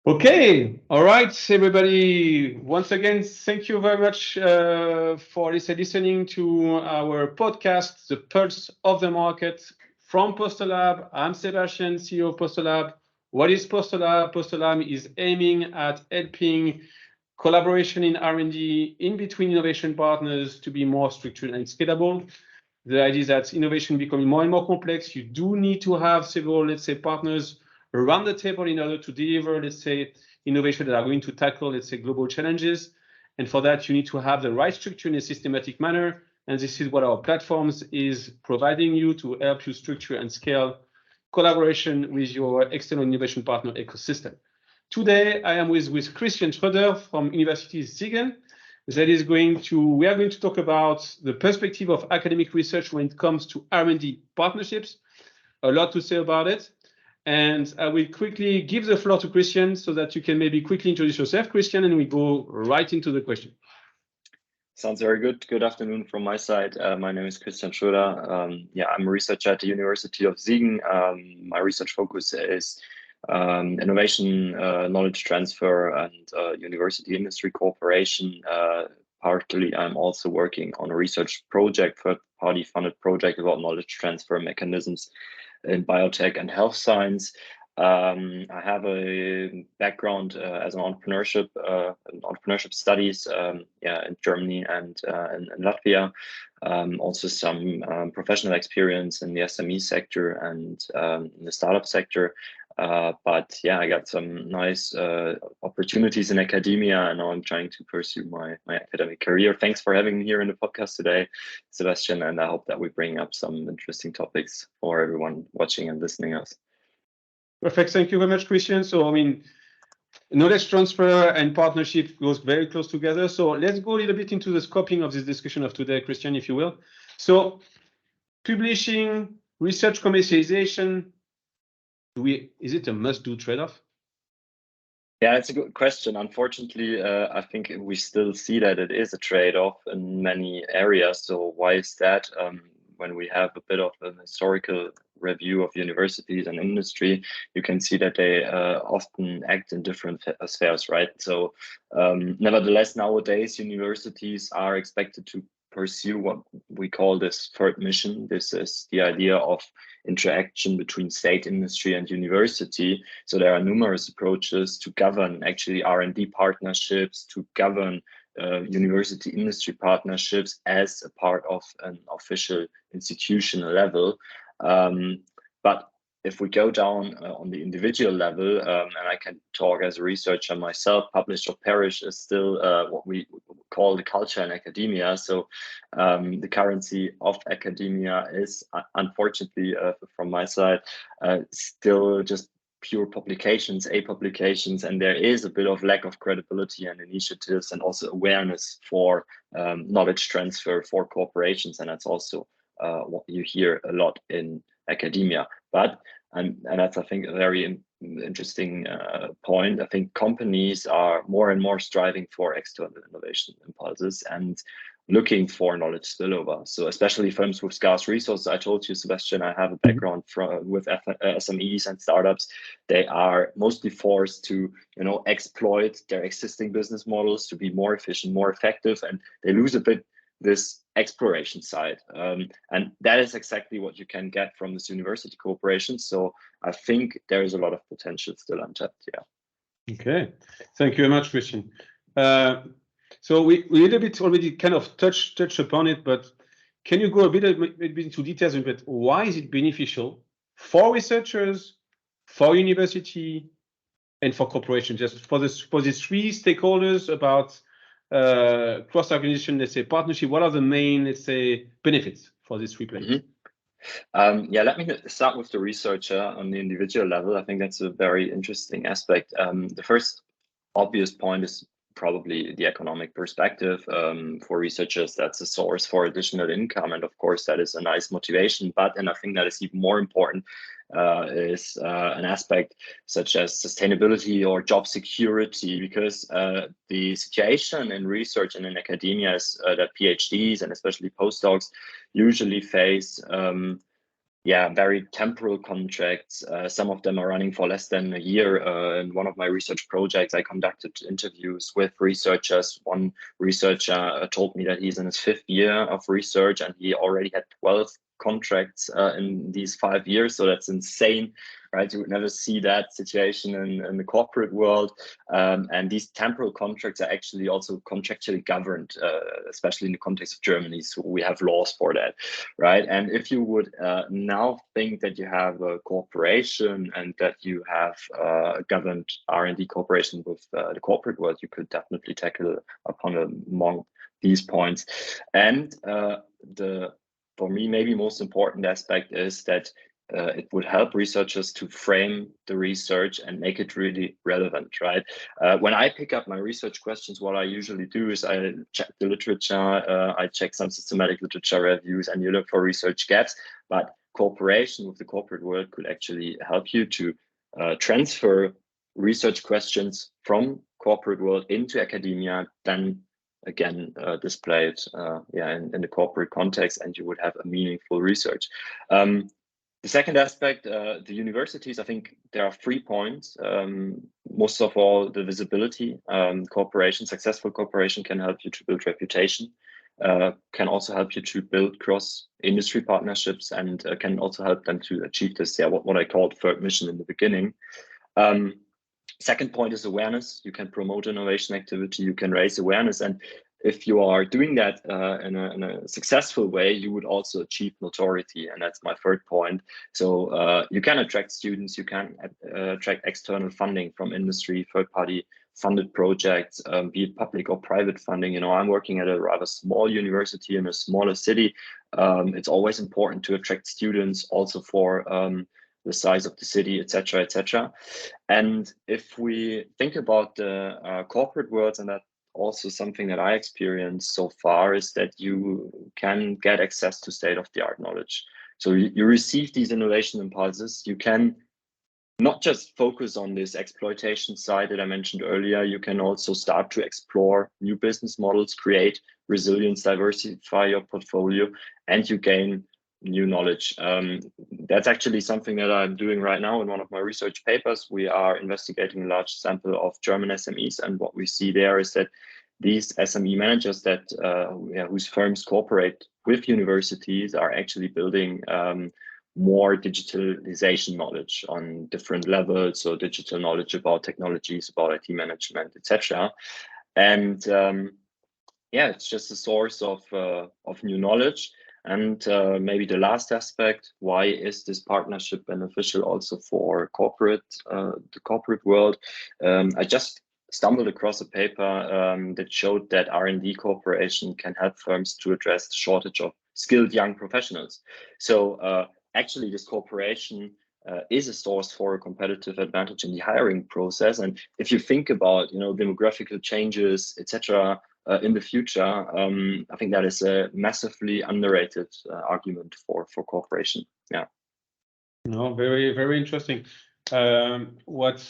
Okay, all right, everybody. Once again, thank you very much for listening to our podcast, The Pulse of the Market from PosterLab. I'm Sébastien, CEO of PosterLab. What is PosterLab? PosterLab is aiming at helping collaboration in R&D in between innovation partners to be more structured and scalable. The idea is that innovation becoming more and more complex. You do need to have several, let's say, partners around the table in order to deliver, let's say, innovation that are going to tackle, let's say, global challenges. And for that, you need to have the right structure in a systematic manner. And this is what our platforms is providing you to help you structure and scale collaboration with your external innovation partner ecosystem. Today, I am with Christian Schröder from Universität Siegen. We are going to talk about the perspective of academic research when it comes to R&D partnerships. A lot to say about it. And I will quickly give the floor to Christian so that you can maybe quickly introduce yourself, Christian, and we go right into the question. Sounds very good. Good afternoon from my side. My name is Christian Schröder. I'm a researcher at the University of Siegen. My research focus is innovation, knowledge transfer, and university industry cooperation. Partly, I'm also working on a research project, third-party funded project about knowledge transfer mechanisms in biotech and health science. I have a background as an entrepreneurship studies, in Germany and in Latvia. Also some professional experience in the SME sector and in the startup sector. But yeah, I got some nice opportunities in academia, and now I'm trying to pursue my academic career. Thanks for having me here in the podcast today, Sébastien, and I hope that we bring up some interesting topics for everyone watching and listening us. Perfect. Thank you very much, Christian. So, knowledge transfer and partnership goes very close together. So let's go a little bit into the scoping of this discussion of today, Christian, if you will. So publishing, research commercialization, is it a must-do trade-off? Yeah, it's a good question. Unfortunately, I think we still see that it is a trade-off in many areas. So why is that? When we have a bit of an historical review of universities and industry, you can see that they often act in different spheres, right? So nevertheless, nowadays, universities are expected to pursue what we call this third mission. This is the idea of interaction between state, industry, and university. So there are numerous approaches to govern actually R&D partnerships, to govern university industry partnerships as a part of an official institutional level. But if we go down on the individual level, and I can talk as a researcher myself, publish or perish is still what we call the culture in academia. So the currency of academia is, unfortunately, from my side, still just pure publications, publications, and there is a bit of lack of credibility and initiatives and also awareness for knowledge transfer, for corporations, and that's also what you hear a lot in academia. But and that's, I think, a very interesting point. I think companies are more and more striving for external innovation impulses and looking for knowledge spillover. So especially firms with scarce resources. I told you, Sébastien, I have a background with SMEs and startups. They are mostly forced to, exploit their existing business models to be more efficient, more effective, and they lose a bit this exploration side. And that is exactly what you can get from this university cooperation. So I think there is a lot of potential still untapped. Yeah. Okay. Thank you very much, Christian. So we a little bit already kind of touched upon it, but can you go a bit into details of it? Why is it beneficial for researchers, for university, and for corporations? Just for these three stakeholders about cross-organization, let's say partnership, what are the main, let's say, benefits for these three players? Let me start with the researcher on the individual level. I think that's a very interesting aspect. The first obvious point is probably the economic perspective. For researchers, that's a source for additional income. And of course, that is a nice motivation. And I think that is even more important is an aspect such as sustainability or job security, because the situation in research and in academia is that PhDs and especially postdocs usually face very temporal contracts. Some of them are running for less than a year. In one of my research projects, I conducted interviews with researchers. One researcher told me that he's in his 5th year of research and he already had 12 contracts in these 5 years. So that's insane, right? You would never see that situation in the corporate world. And these temporal contracts are actually also contractually governed, especially in the context of Germany. So we have laws for that, right? And if you would now think that you have a cooperation and that you have a governed R&D cooperation with the corporate world, you could definitely tackle upon among these points. And for me, maybe most important aspect is that it would help researchers to frame the research and make it really relevant, right? When I pick up my research questions, what I usually do is I check the literature, I check some systematic literature reviews, and you look for research gaps. But cooperation with the corporate world could actually help you to transfer research questions from corporate world into academia, then again displayed in the corporate context, and you would have a meaningful research. The second aspect, the universities, I think there are 3 points. Most of all, the visibility. Successful cooperation can help you to build reputation, can also help you to build cross-industry partnerships, and can also help them to achieve this, what I called third mission in the beginning. Second point is awareness. You can promote innovation activity, you can raise awareness. And if you are doing that in a successful way, you would also achieve notoriety. And that's my third point. So you can attract students, you can attract external funding from industry, third-party funded projects, be it public or private funding. I'm working at a rather small university in a smaller city. It's always important to attract students also for the size of the city, etc., etc. And if we think about the corporate world, and that also something that I experienced so far, is that you can get access to state-of-the-art knowledge. So you receive these innovation impulses. You can not just focus on this exploitation side that I mentioned earlier. You can also start to explore new business models, create resilience, diversify your portfolio, and you gain new knowledge. That's actually something that I'm doing right now in one of my research papers. We are investigating a large sample of German SMEs, and what we see there is that these SME managers that whose firms cooperate with universities are actually building more digitalization knowledge on different levels, so digital knowledge about technologies, about IT management, etc. And it's just a source of new knowledge. And maybe the last aspect, why is this partnership beneficial also for the corporate world? I just stumbled across a paper that showed that R&D cooperation can help firms to address the shortage of skilled young professionals. So actually, this cooperation is a source for a competitive advantage in the hiring process. And if you think about, demographical changes, etc., in the future, I think that is a massively underrated argument for cooperation. Yeah. No, very, very interesting. What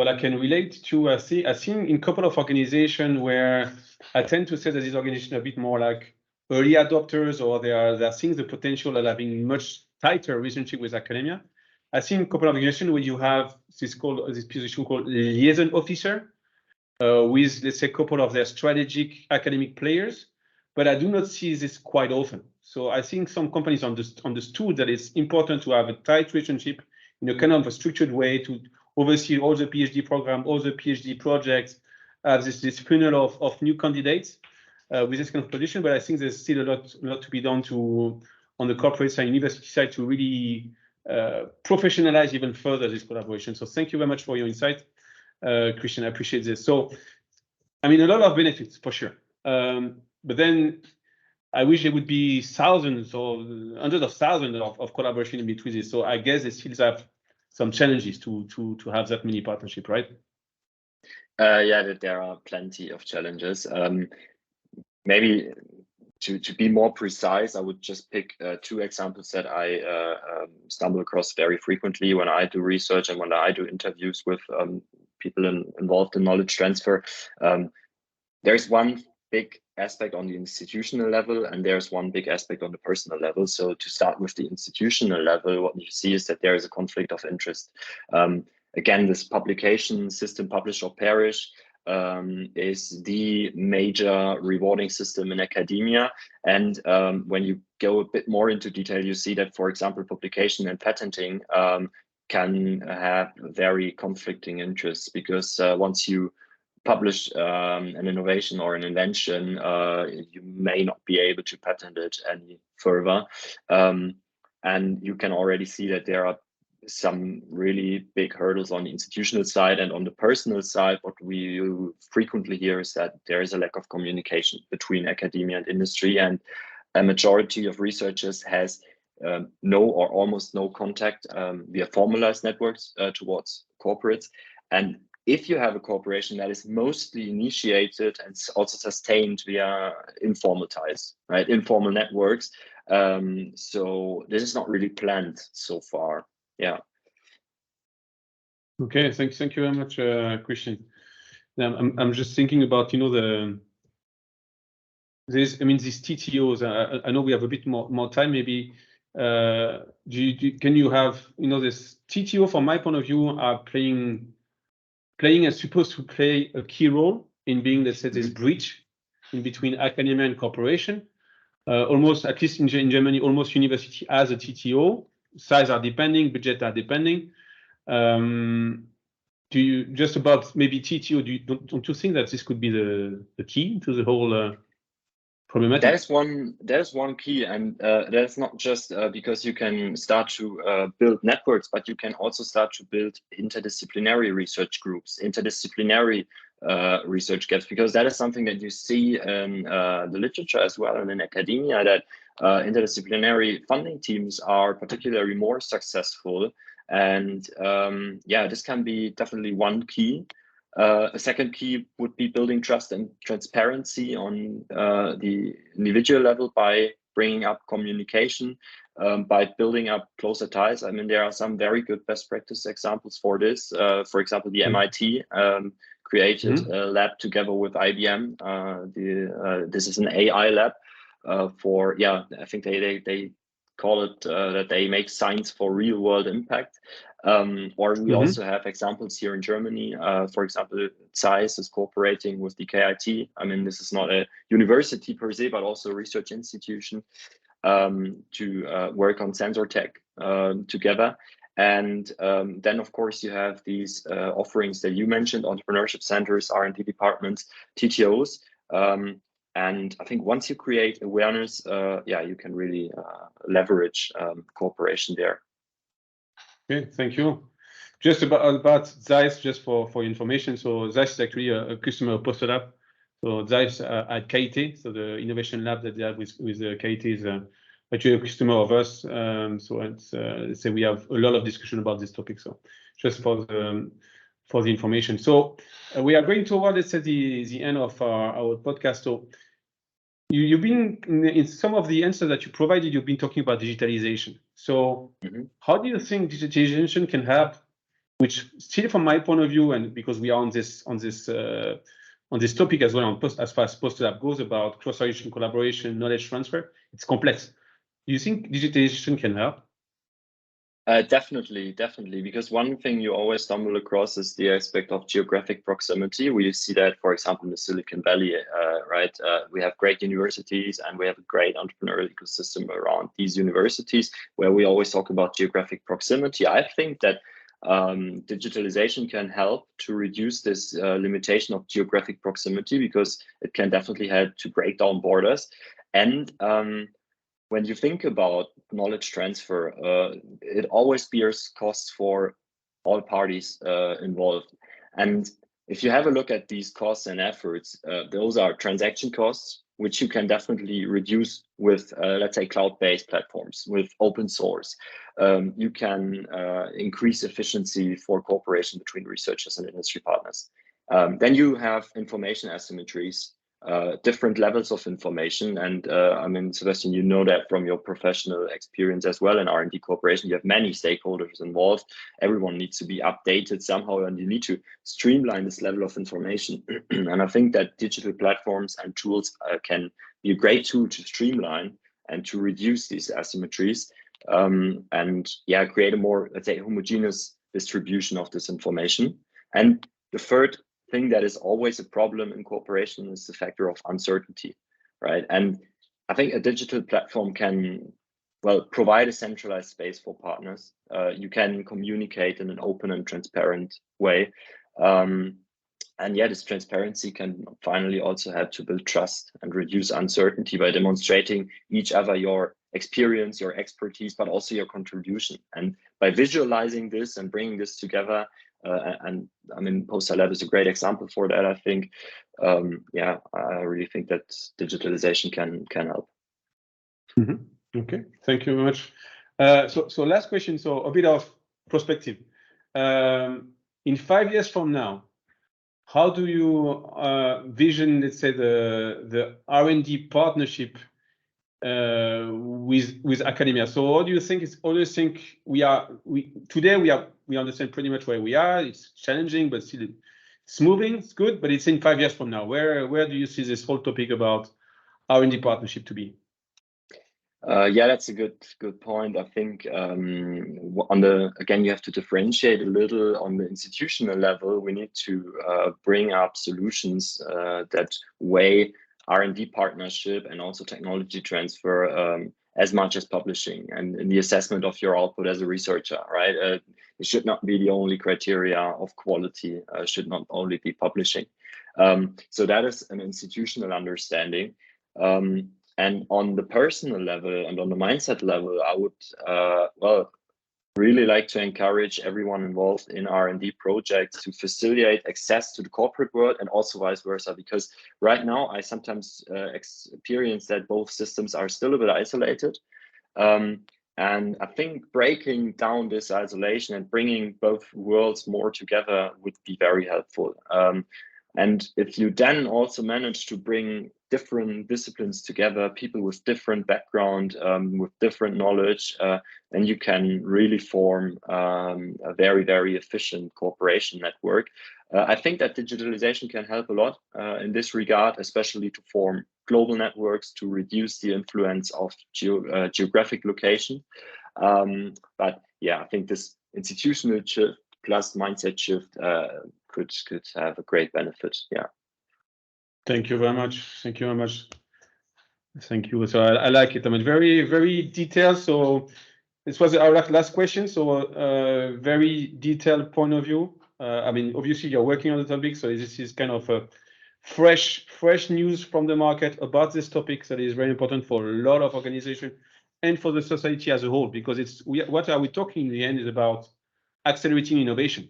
I can relate to, I've seen in a couple of organizations where I tend to say that these organizations are a bit more like early adopters, or they are seeing the potential of having much tighter relationship with academia. I've seen a couple of organizations where you have this position called liaison officer, with, let's say, a couple of their strategic academic players, but I do not see this quite often. So I think some companies understood that it's important to have a tight relationship in a kind of a structured way to oversee all the PhD program, all the PhD projects, this funnel of new candidates with this kind of position. But I think there's still a lot to be done on the corporate side, university side, to really professionalize even further this collaboration. So thank you very much for your insight, Christian. I appreciate this. So, I mean, a lot of benefits for sure. But then I wish there would be thousands or hundreds of thousands of collaboration in between this. So I guess they still have some challenges to have that many partnership, right? There are plenty of challenges. Maybe to be more precise, I would just pick 2 examples that I stumble across very frequently when I do research and when I do interviews with people involved in knowledge transfer. There's one big aspect on the institutional level, and there's one big aspect on the personal level. So to start with the institutional level, what you see is that there is a conflict of interest. Again, this publication system, publish or perish, is the major rewarding system in academia. And when you go a bit more into detail, you see that, for example, publication and patenting can have very conflicting interests, because once you publish an innovation or an invention, you may not be able to patent it any further. And you can already see that there are some really big hurdles on the institutional side. And on the personal side, what we frequently hear is that there is a lack of communication between academia and industry, and a majority of researchers has no or almost no contact via formalized networks towards corporates. And if you have a corporation, that is mostly initiated and also sustained via informal ties, right? Informal networks. So this is not really planned so far. Yeah. Okay, thank you very much, Christian. Now, I'm just thinking about, you know, these TTOs. I know we have a bit more time. Maybe can you have, you know, this TTO from my point of view are playing is supposed to play a key role in being, let's say, this bridge in between academia and corporation. Almost, at least in Germany, almost university has a TTO. Size are depending, budget are depending. Do you, just about maybe TTO, don't you think that this could be the key to the whole problematic? That is one key, and that's not just because you can start to build networks, but you can also start to build interdisciplinary research groups, interdisciplinary research gaps, because that is something that you see in the literature as well, and in academia, that interdisciplinary funding teams are particularly more successful. And yeah, this can be definitely one key. A second key would be building trust and transparency on the individual level by bringing up communication, by building up closer ties. I mean, there are some very good best practice examples for this. For example, the MIT created a lab together with IBM. This is an AI lab for, yeah, I think they call it that they make science for real world impact. Or we also have examples here in Germany. For example, ZEISS is cooperating with the KIT. I mean, this is not a university per se, but also a research institution to work on sensor tech together. And then, of course, you have these offerings that you mentioned: entrepreneurship centers, R&D departments, TTOs. And I think once you create awareness, yeah, you can really leverage cooperation there. Okay, thank you. Just about ZEISS, just for information. So ZEISS is actually a customer of PosterLab. So ZEISS at KIT, so the innovation lab that they have with KIT is actually a customer of us. So it's so we have a lot of discussion about this topic. So just for the information. So we are going toward, let's say, the end of our podcast. So you've been in some of the answers that you provided, you've been talking about digitalization. So how do you think digitalization can help, which still from my point of view, and because we are on this topic as well, as far as PosterLab goes, about cross-organization collaboration, knowledge transfer, it's complex. Do you think digitalization can help? Definitely, because one thing you always stumble across is the aspect of geographic proximity. We see that, for example, in the Silicon Valley, right? We have great universities and we have a great entrepreneurial ecosystem around these universities, where we always talk about geographic proximity. I think that digitalization can help to reduce this limitation of geographic proximity, because it can definitely help to break down borders. And when you think about knowledge transfer, it always bears costs for all parties involved. And if you have a look at these costs and efforts, those are transaction costs, which you can definitely reduce with, let's say, cloud-based platforms, with open source. You can increase efficiency for cooperation between researchers and industry partners. Then you have information asymmetries. different levels of information. And I mean, Sébastien, you know that from your professional experience as well in R&D cooperation, you have many stakeholders involved. Everyone needs to be updated somehow, and you need to streamline this level of information. And I think that digital platforms and tools can be a great tool to streamline and to reduce these asymmetries, and yeah, create a more, let's say, homogeneous distribution of this information. And the third thing that is always a problem in cooperation is the factor of uncertainty, right? And I think a digital platform can, well, provide a centralized space for partners. You can communicate in an open and transparent way. And yeah, this transparency can finally also help to build trust and reduce uncertainty by demonstrating each other your experience, your expertise, but also your contribution. And by visualizing this and bringing this together, and I mean, PosterLab is a great example for that, I think. Yeah, I really think that digitalization can help. Mm-hmm. Okay, thank you very much. So last question, so a bit of perspective. In 5 years from now, how do you vision, let's say, the R&D partnership with academia? So what do you think is, always think today we understand pretty much where we are. It's challenging, but still it's moving, it's good, but it's in 5 years from now. Where do you see this whole topic about R&D partnership to be? Yeah, that's a good point. I think again, you have to differentiate a little on the institutional level. We need to bring up solutions that weigh R&D partnership and also technology transfer as much as publishing, and in the assessment of your output as a researcher, right? It should not be the only criteria of quality, should not only be publishing. So that is an institutional understanding. And on the personal level and on the mindset level, I would, well, really like to encourage everyone involved in R&D projects to facilitate access to the corporate world and also vice versa, because right now I sometimes experience that both systems are still a bit isolated. And I think breaking down this isolation and bringing both worlds more together would be very helpful. And if you then also manage to bring different disciplines together, people with different background, with different knowledge, then you can really form a very, very efficient cooperation network. I think that digitalization can help a lot in this regard, especially to form global networks to reduce the influence of geographic location. But yeah, I think this institutional shift plus mindset shift could have a great benefit. Yeah. Thank you very much. Thank you very much. Thank you. So I like it. I mean, very, very detailed. So this was our last question. So very detailed point of view. I mean, obviously you're working on the topic, so this is kind of a fresh news from the market about this topic that is very important for a lot of organizations and for the society as a whole, because what are we talking in the end is about accelerating innovation.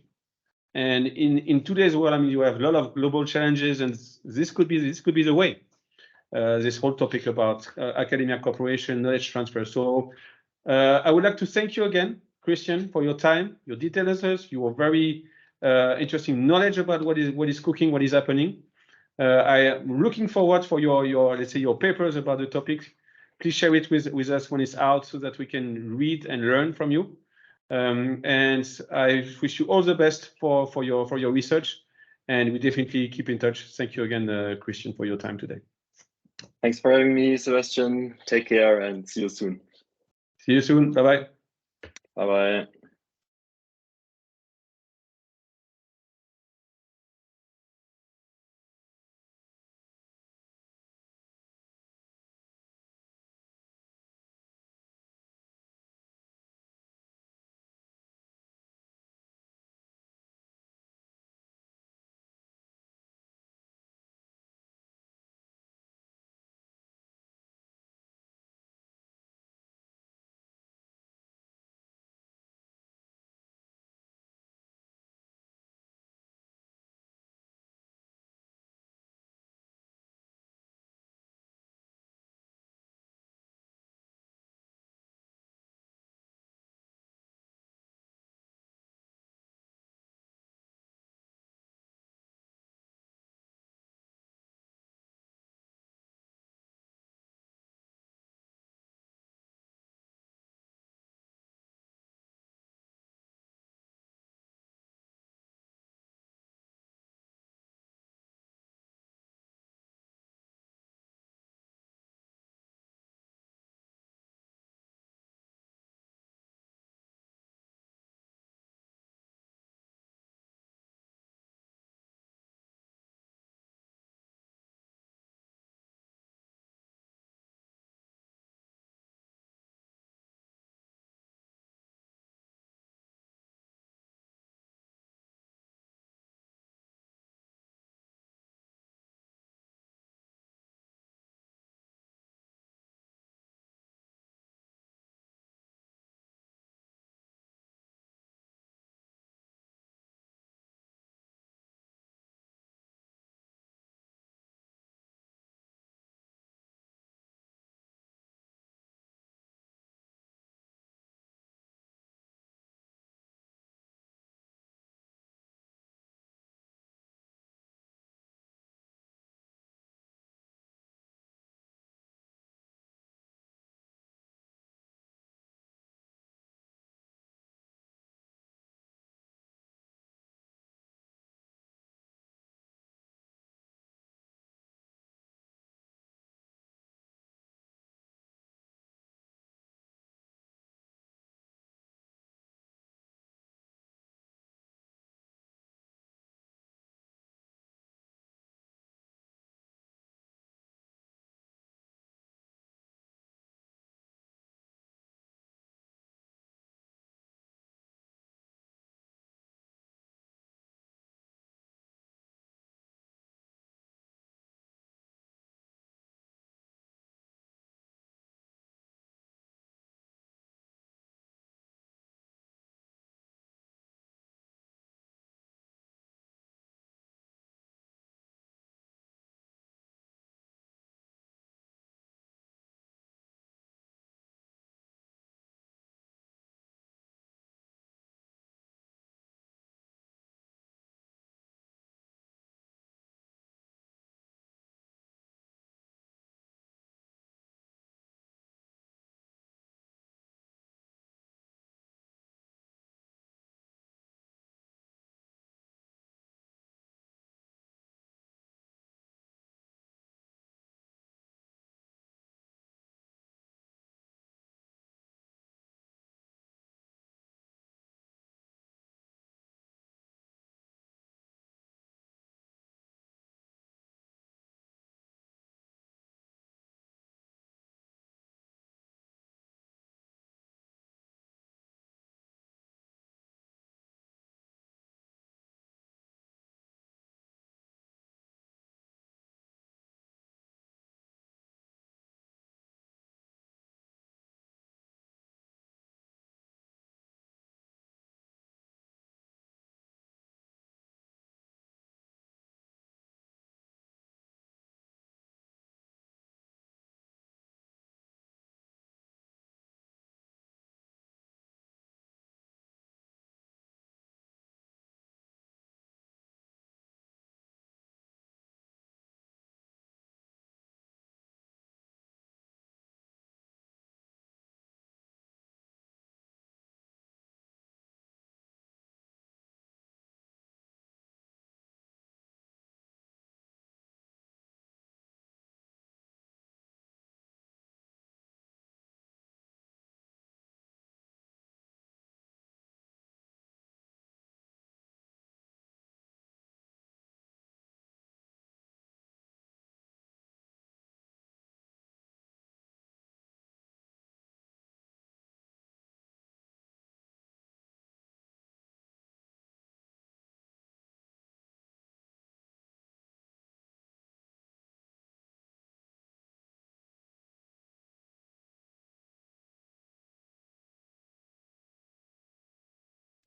And in today's world, I mean, you have a lot of global challenges, and this could be the way. This whole topic about academia cooperation, knowledge transfer. So I would like to thank you again, Christian, for your time, your detailed answers. You were very interesting knowledge about what is cooking, what is happening. I am looking forward for your let's say your papers about the topic. Please share it with us when it's out so that we can read and learn from you. And I wish you all the best for your research, and we definitely keep in touch. Thank you again, Christian, for your time today. Thanks for having me, Sébastien. Take care and see you soon. See you soon. Bye-bye. Bye-bye.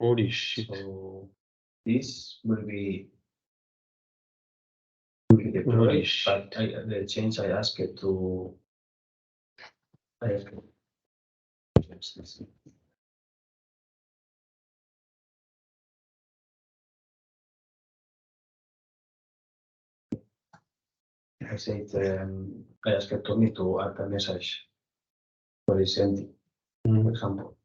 Holy shit. So this will be Holy deployed, shit. but the change I asked it to. I said I asked Tony to add a message for this ending, for example.